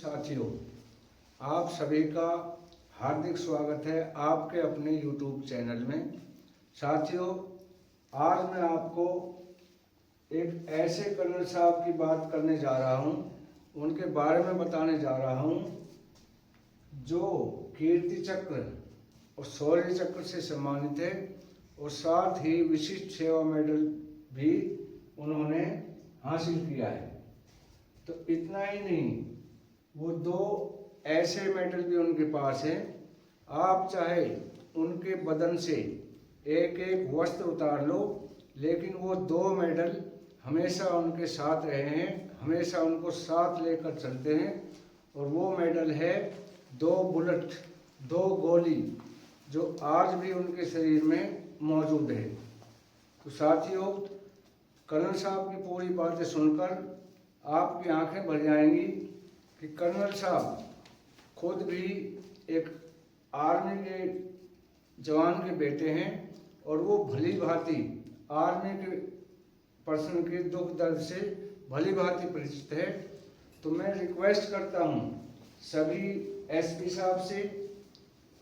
साथियों, आप सभी का हार्दिक स्वागत है आपके अपने YouTube चैनल में। साथियों, आज मैं आपको एक ऐसे कर्नल साहब की बात करने जा रहा हूं, उनके बारे में बताने जा रहा हूं जो कीर्ति चक्र और शौर्य चक्र से सम्मानित है और साथ ही विशिष्ट सेवा मेडल भी उन्होंने हासिल किया है। तो इतना ही नहीं, वो दो ऐसे मेडल भी उनके पास हैं। आप चाहे उनके बदन से एक एक वस्त्र उतार लो, लेकिन वो दो मेडल हमेशा उनके साथ रहे हैं, हमेशा उनको साथ लेकर चलते हैं। और वो मेडल है 2 बुलेट, 2 गोली, जो आज भी उनके शरीर में मौजूद है। तो साथियों, कर्नल साहब की पूरी बातें सुनकर आपकी आंखें भर जाएंगी कि कर्नल साहब खुद भी एक आर्मी के जवान के बेटे हैं और वो भली भांति आर्मी के पर्सन के दुख दर्द से भली भांति परिचित है। तो मैं रिक्वेस्ट करता हूँ सभी एसपी साहब से,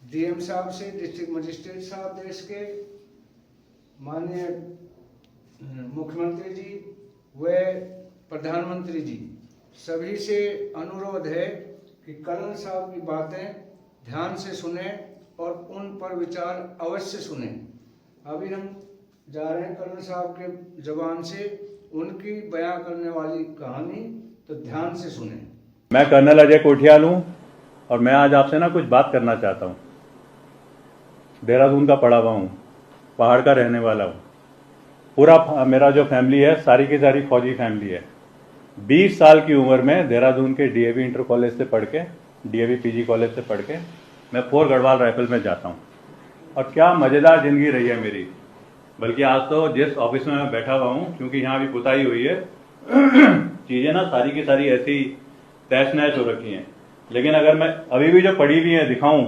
डीएम साहब से, डिस्ट्रिक्ट मजिस्ट्रेट साहब, देश के माननीय मुख्यमंत्री जी व प्रधानमंत्री जी, सभी से अनुरोध है कि कर्नल साहब की बातें ध्यान से सुने और उन पर विचार अवश्य सुने। अभी हम जा रहे हैं कर्नल साहब के जबान से उनकी बयां करने वाली कहानी, तो ध्यान से सुने। मैं कर्नल अजय कोठियाल हूं और मैं आज आपसे ना कुछ बात करना चाहता हूं। देहरादून का पड़ा हुआ हूं, पहाड़ का रहने वाला हूं। पूरा मेरा जो फैमिली है सारी की सारी फौजी फैमिली है। 20 साल की उम्र में देहरादून के डीएवी इंटर कॉलेज से पढ़ के, डीएवी पीजी कॉलेज से पढ़ के मैं 4 गढ़वाल राइफल में जाता हूं। और क्या मज़ेदार ज़िंदगी रही है मेरी। बल्कि आज तो जिस ऑफिस में मैं बैठा हुआ हूं, क्योंकि यहाँ भी पुताई हुई है, चीज़ें ना सारी की सारी ऐसी तहस नहस हो रखी हैं। लेकिन अगर मैं अभी भी जो पड़ी हुई है दिखाऊं,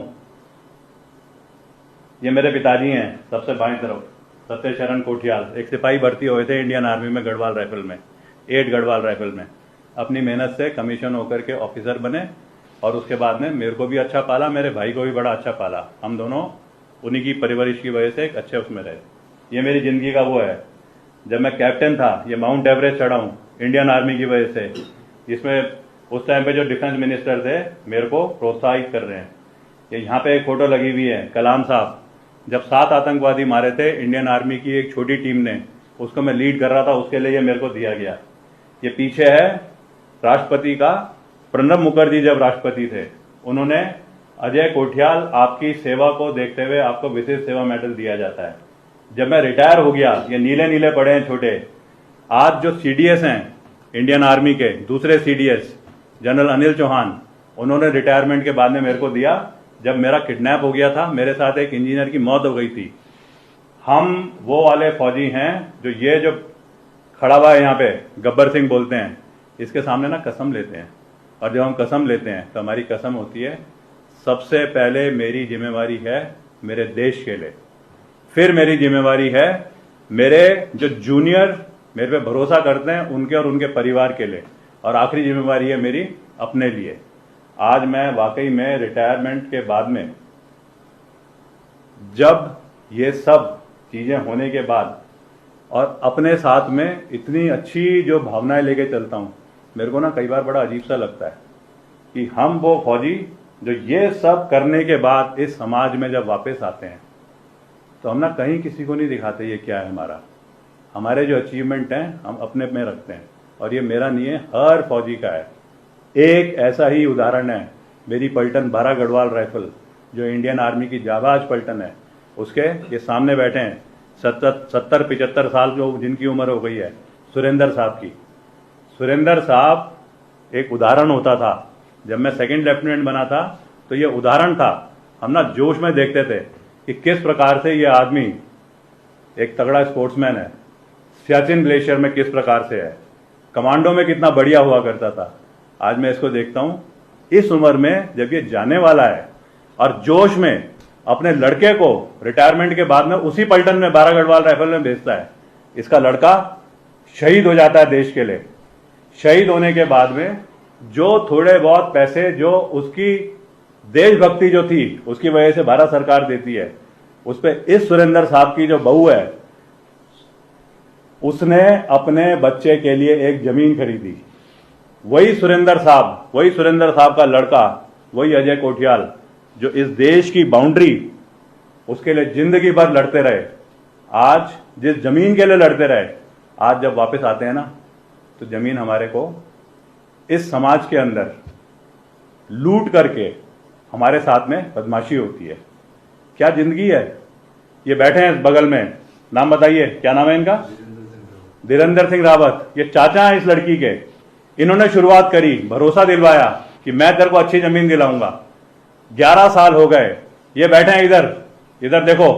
ये मेरे पिताजी हैं। सबसे बाईं तरफ सत्यशरण कोठियाल, एक सिपाही भर्ती हुए थे इंडियन आर्मी में गढ़वाल राइफल में, 8 गढ़वाल राइफल में। अपनी मेहनत से कमीशन होकर के ऑफिसर बने और उसके बाद में मेरे को भी अच्छा पाला, मेरे भाई को भी बड़ा अच्छा पाला। हम दोनों उन्हीं की परवरिश की वजह से एक अच्छे उसमें रहे। ये मेरी ज़िंदगी का वो है। जब मैं कैप्टन था, ये माउंट एवरेस्ट चढ़ा हूँ इंडियन आर्मी की वजह से। इसमें उस टाइम पे जो डिफेंस मिनिस्टर थे मेरे को प्रोत्साहित कर रहे हैं। ये यहाँ पे एक फोटो लगी हुई है, कलाम साहब जब 7 आतंकवादी मारे थे इंडियन आर्मी की एक छोटी टीम ने, उसको मैं लीड कर रहा था, उसके लिए ये मेरे को दिया गया। ये पीछे है राष्ट्रपति का, प्रणब मुखर्जी जब राष्ट्रपति थे, उन्होंने अजय कोठियाल आपकी सेवा को देखते हुए आपको विशेष सेवा मेडल दिया जाता है। जब मैं रिटायर हो गया, ये नीले नीले पड़े हैं छोटे, आज जो सीडीएस हैं इंडियन आर्मी के, दूसरे सीडीएस जनरल अनिल चौहान, उन्होंने रिटायरमेंट के बाद में मेरे को दिया। जब मेरा किडनैप हो गया था, मेरे साथ एक इंजीनियर की मौत हो गई थी। हम वो वाले फौजी हैं जो ये जो खड़ा हुआ है यहाँ पे, गब्बर सिंह बोलते हैं, इसके सामने ना कसम लेते हैं। और जब हम कसम लेते हैं तो हमारी कसम होती है, सबसे पहले मेरी जिम्मेवारी है मेरे देश के लिए, फिर मेरी जिम्मेवारी है मेरे जो जूनियर मेरे पे भरोसा करते हैं उनके और उनके परिवार के लिए, और आखिरी जिम्मेवारी है मेरी अपने लिए। आज मैं वाकई में रिटायरमेंट के बाद में, जब ये सब चीज़ें होने के बाद और अपने साथ में इतनी अच्छी जो भावनाएं लेके चलता हूँ, मेरे को ना कई बार बड़ा अजीब सा लगता है कि हम वो फौजी जो ये सब करने के बाद इस समाज में जब वापस आते हैं तो हम ना कहीं किसी को नहीं दिखाते ये क्या है हमारा। हमारे जो अचीवमेंट हैं हम अपने में रखते हैं, और ये मेरा नहीं है, हर फौजी का है। एक ऐसा ही उदाहरण है मेरी पलटन 12 गढ़वाल राइफल, जो इंडियन आर्मी की जाबाज पलटन है, उसके ये सामने बैठे हैं 70-75 साल जो जिनकी उम्र हो गई है, सुरेंद्र साहब की। सुरेंद्र साहब एक उदाहरण होता था। जब मैं सेकंड लेफ्टिनेंट बना था तो ये उदाहरण था। हम ना जोश में देखते थे कि किस प्रकार से ये आदमी एक तगड़ा स्पोर्ट्समैन है, सियाचिन ग्लेशियर में किस प्रकार से है, कमांडो में कितना बढ़िया हुआ करता था। आज मैं इसको देखता हूं इस उम्र में, जब ये जाने वाला है और जोश में अपने लड़के को रिटायरमेंट के बाद में उसी पलटन में 12 गढ़वाल राइफल में भेजता है। इसका लड़का शहीद हो जाता है देश के लिए। शहीद होने के बाद में जो थोड़े बहुत पैसे जो उसकी देशभक्ति जो थी उसकी वजह से भारत सरकार देती है, उस पे इस सुरेंद्र साहब की जो बहू है उसने अपने बच्चे के लिए एक जमीन खरीदी। वही सुरेंद्र साहब का लड़का, वही अजय कोठियाल, जो इस देश की बाउंड्री उसके लिए जिंदगी भर लड़ते रहे, आज जिस जमीन के लिए लड़ते रहे, आज जब वापस आते हैं ना तो जमीन हमारे को इस समाज के अंदर लूट करके हमारे साथ में बदमाशी होती है। क्या जिंदगी है। ये बैठे हैं बगल में, नाम बताइए क्या नाम है इनका? धीरेंद्र सिंह रावत। ये चाचा हैं इस लड़की के। इन्होंने शुरुआत करी, भरोसा दिलवाया कि मैं तेरे को अच्छी जमीन दिलाऊंगा। 11 साल हो गए। ये बैठे हैं इधर देखो।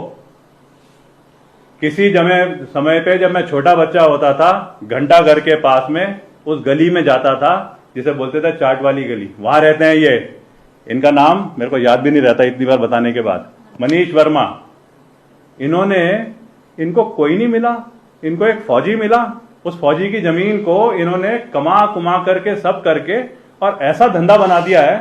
किसी समय पे जब मैं छोटा बच्चा होता था, घंटा घर के पास में उस गली में जाता था जिसे बोलते थे चाट वाली गली, वहां रहते हैं ये। इनका नाम मेरे को याद भी नहीं रहता इतनी बार बताने के बाद, मनीष वर्मा। इनको कोई नहीं मिला, इनको एक फौजी मिला। उस फौजी की जमीन को इन्होंने कमा कुमा करके सब करके और ऐसा धंधा बना दिया है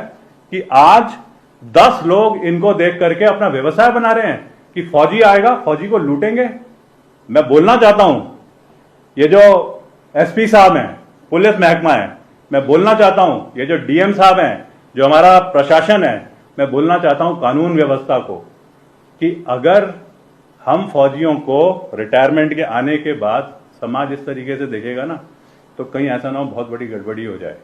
कि आज 10 लोग इनको देख करके अपना व्यवसाय बना रहे हैं कि फौजी आएगा, फौजी को लूटेंगे। मैं बोलना चाहता हूं, ये जो एसपी साहब हैं, पुलिस महकमा है, मैं बोलना चाहता हूं, ये जो डीएम साहब हैं, जो हमारा प्रशासन है, मैं बोलना चाहता हूं कानून व्यवस्था को कि अगर हम फौजियों को रिटायरमेंट के आने के बाद समाज इस तरीके से देखेगा ना तो कहीं ऐसा ना हो बहुत बड़ी गड़बड़ी हो जाए।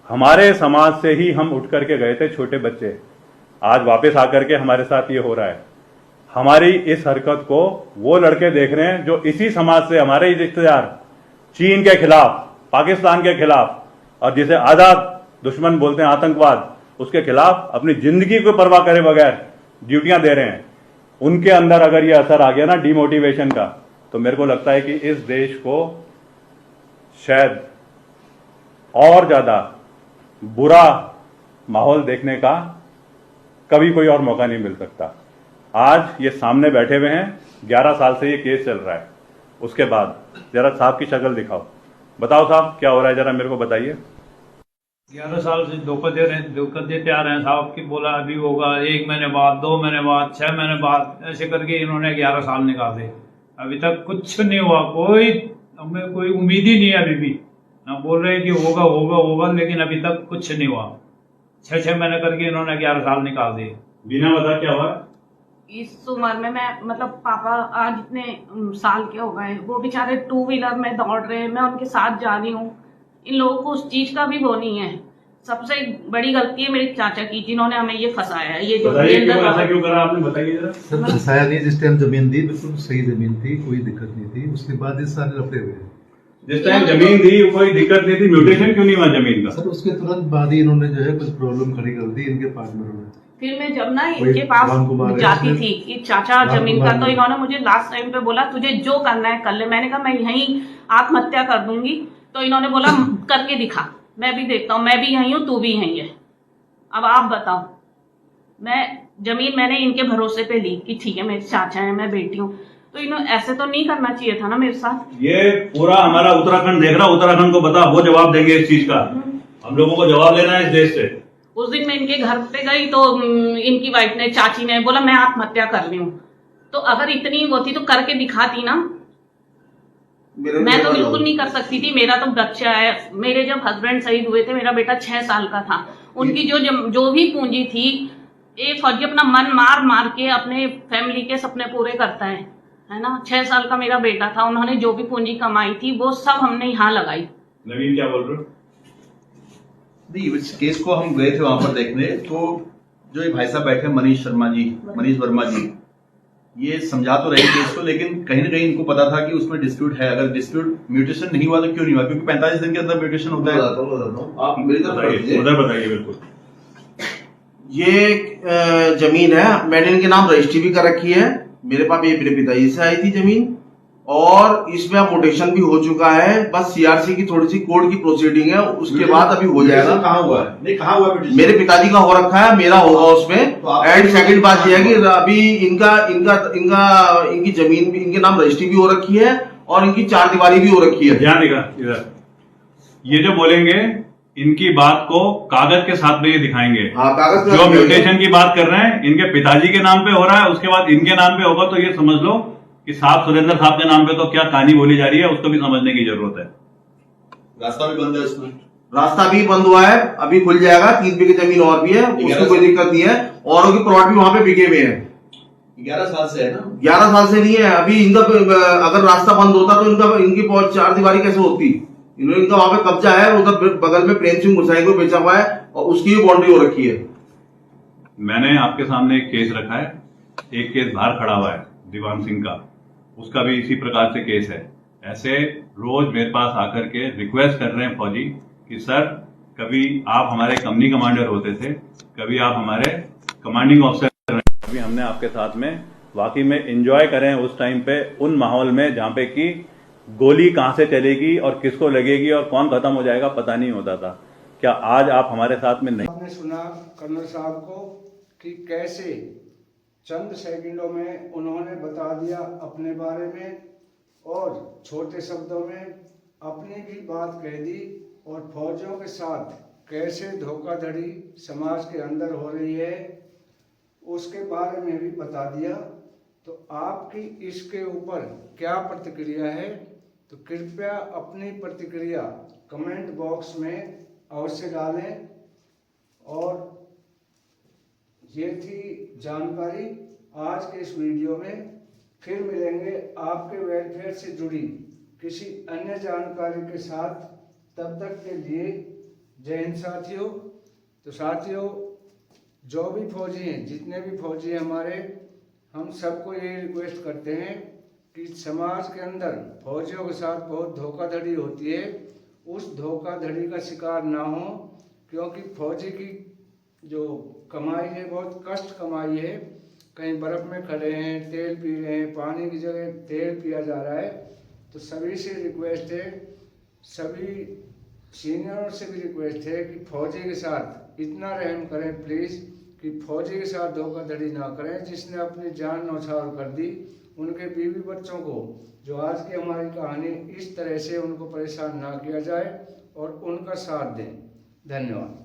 हमारे समाज से ही हम उठ करके गए थे छोटे बच्चे, आज वापस आकर के हमारे साथ ये हो रहा है। हमारी इस हरकत को वो लड़के देख रहे हैं जो इसी समाज से, हमारे ही रिश्तेदार, चीन के खिलाफ, पाकिस्तान के खिलाफ और जिसे आजाद दुश्मन बोलते हैं आतंकवाद, उसके खिलाफ अपनी जिंदगी को परवाह करे बगैर ड्यूटियां दे रहे हैं। उनके अंदर अगर ये असर आ गया ना डिमोटिवेशन का, तो मेरे को लगता है कि इस देश को शायद और ज्यादा बुरा माहौल देखने का कभी कोई और मौका नहीं मिल सकता। आज ये सामने बैठे हुए हैं, 11 साल से ये केस चल रहा है। उसके बाद जरा साहब की शक्ल दिखाओ, बताओ साहब क्या हो रहा है, जरा मेरे को बताइए। 11 साल से धोखा देते आ रहे हैं साहब की, बोला अभी होगा 1 महीने बाद, 2 महीने बाद, 6 महीने बाद, ऐसे करके इन्होंने 11 साल निकाले। अभी तक कुछ नहीं हुआ, हमें कोई उम्मीद ही नहीं है अभी भी। ना बोल रहे हैं कि होगा होगा होगा, लेकिन अभी तक कुछ नहीं हुआ। 6 महीने करके इन्होंने 11 साल निकाल दिए। बिना बता क्या हुआ? इस उम्र में मैं मतलब पापा आज इतने साल के हो गए, वो बेचारे 2 व्हीलर में दौड़ रहे हैं, मैं उनके साथ जा रही हूँ। इन लोगों को उस चीज का भी वो नहीं है। सबसे बड़ी गलती है मेरे चाचा की, जिन्होंने हमें ये फंसाया है। ये जो क्यों करा आपने, बताइए जरा। सर फंसाया नहीं, जिस टाइम जमीन दी बिल्कुल सही जमीन थी, कोई दिक्कत नहीं थी। उसके बाद इस सारे लफड़े हुए। जिस टाइम जमीन दी कोई दिक्कत नहीं थी, म्यूटेशन क्यों नहीं हुआ जमीन का? सर उसके तुरंत बाद ही इन्होंने जो है कुछ प्रॉब्लम खड़ी कर दी इनके पार्टनरों ने। फिर मैं जब ना इनके पास जाती थी कि चाचा जमीन का, तो इन्होंने मुझे लास्ट टाइम पे बोला तुझे जो करना है कर ले। मैंने कहा मैं यहीं आत्महत्या कर दूंगी। तो इन्होंने बोला करके दिखा, मैं भी देखता हूँ, मैं भी यहीं हूँ, तू भी यहीं है, अब आप बताओ। मैंने इनके भरोसे पे ली कि ठीक है मेरे चाचा है, मैं बेटी हूँ। तो इन्होंने ऐसे तो नहीं करना चाहिए था ना मेरे साथ। ये पूरा हमारा उत्तराखंड देख रहा, उत्तराखंड को बता, वो जवाब देंगे इस चीज का। हम लोगों को जवाब लेना है इस देश से। उस दिन मैं इनके घर पे गई तो इनकी वाइफ ने, चाची ने बोला मैं आत्महत्या कर रही हूँ। तो अगर इतनी वो थी तो करके दिखाती ना। मैं तो बिल्कुल नहीं कर सकती थी। मेरा तो बच्चा है। मेरे जब हस्बैंड शहीद हुए थे, मेरा बेटा 6 साल का था। उनकी जो भी पूंजी थी, एक फौजी अपना मन मार के अपने फैमिली के सपने पूरे करता है ना। 6 साल का मेरा बेटा था, उन्होंने जो भी पूंजी कमाई थी वो सब हमने यहाँ लगाई। नवीन क्या बोल रहे हो? नहीं, इस केस को हम गए थे वहां पर देखने, तो जो ये भाई साहब बैठे मनीष वर्मा जी, ये समझा तो रहे केस को, लेकिन कहीं ना कहीं इनको पता था कि उसमें डिस्प्यूट है। अगर डिस्प्यूट म्यूटेशन नहीं हुआ तो क्यों नहीं हुआ? क्योंकि 45 दिन के अंदर म्यूटेशन होता है। आप मेरी तरफ बताइए। बिल्कुल, ये जमीन है, मैंने इनके नाम रजिस्ट्री भी कर रखी है। मेरे पास ये मेरे पिताजी से आई थी जमीन, और इसमें अब मोटेशन भी हो चुका है। बस सीआरसी की थोड़ी सी कोर्ट की प्रोसीडिंग है, उसके बाद अभी हो जाएगा। कहाँ हुआ है? नहीं, कहाँ हुआ है? मेरे पिताजी का हो रखा है, मेरा होगा उसमें। एंड सेकंड बात यह है कि अभी इनकी जमीन भी, इनके नाम रजिस्ट्री भी हो रखी है और इनकी 4 दीवारी भी हो रखी है। ध्यान देगा इधर। ये जो बोलेंगे इनकी बात को कागज के साथ में ये दिखाएंगे। हाँ, कागज पे जो दिखाएंगे। म्यूटेशन की बात कर रहे हैं इनके पिताजी के नाम पे हो रहा है, उसके बाद इनके नाम पे होगा, तो ये समझ लो कि साहब सुरेंद्र साहब के नाम पे तो क्या कहानी बोली जा रही है उसको भी समझने की जरूरत है। रास्ता भी बंद है उसमें, रास्ता भी बंद हुआ है, अभी खुल जाएगा। 3 बीघे जमीन और भी है, उसको कोई दिक्कत नहीं है। औरों के प्लॉट भी वहां पे बिके हुए हैं। 11 साल से है ना? 11 साल से नहीं है अभी इनका। अगर रास्ता बंद होता तो इनकी पहुंच 4 दीवारी कैसे होती? इनका वहां पे कब्जा है, उधर बगल में प्रेम सिंह गुरसाई को बेचा हुआ है और उसकी भी बाउंड्री हो रखी है। मैंने आपके सामने एक केस रखा है, एक केस बाहर खड़ा हुआ है दीवान सिंह का, उसका भी इसी प्रकार से केस है। ऐसे रोज मेरे पास आकर के रिक्वेस्ट कर रहे हैं फौजी कि सर कभी आप हमारे कंपनी कमांडर होते थे, कभी आप हमारे कमांडिंग ऑफिसर रहे, कभी हमने आपके साथ में वाकई में एंजॉय करें उस टाइम पे, उन माहौल में जहां पे कि गोली कहां से चलेगी और किसको लगेगी और कौन खत्म हो जाएगा पता नहीं होता था। क्या आज आप हमारे साथ में नहीं? आपने सुना कर्नल साहब को कि कैसे चंद सेकंडों में उन्होंने बता दिया अपने बारे में और छोटे शब्दों में अपनी भी बात कह दी और फौजियों के साथ कैसे धोखाधड़ी समाज के अंदर हो रही है उसके बारे में भी बता दिया। तो आपकी इसके ऊपर क्या प्रतिक्रिया है, तो कृपया अपनी प्रतिक्रिया कमेंट बॉक्स में अवश्य डालें। और ये थी जानकारी आज के इस वीडियो में। फिर मिलेंगे आपके वेलफेयर से जुड़ी किसी अन्य जानकारी के साथ, तब तक के लिए जय हिंद साथियों। तो साथियों, जो भी फौजी हैं, जितने भी फौजी हैं हमारे, हम सबको ये रिक्वेस्ट करते हैं कि समाज के अंदर फौजियों के साथ बहुत धोखाधड़ी होती है, उस धोखाधड़ी का शिकार ना हो, क्योंकि फौजी की जो कमाई है बहुत कष्ट कमाई है। कहीं बर्फ में खड़े हैं, तेल पी रहे हैं, पानी की जगह तेल पिया जा रहा है। तो सभी से रिक्वेस्ट है, सभी सीनियरों से भी रिक्वेस्ट है कि फौजी के साथ इतना रहम करें प्लीज़ कि फौजी के साथ धोखाधड़ी ना करें। जिसने अपनी जान न्यौछावर कर दी, उनके बीवी बच्चों को, जो आज की हमारी कहानी, इस तरह से उनको परेशान ना किया जाए और उनका साथ दें। धन्यवाद।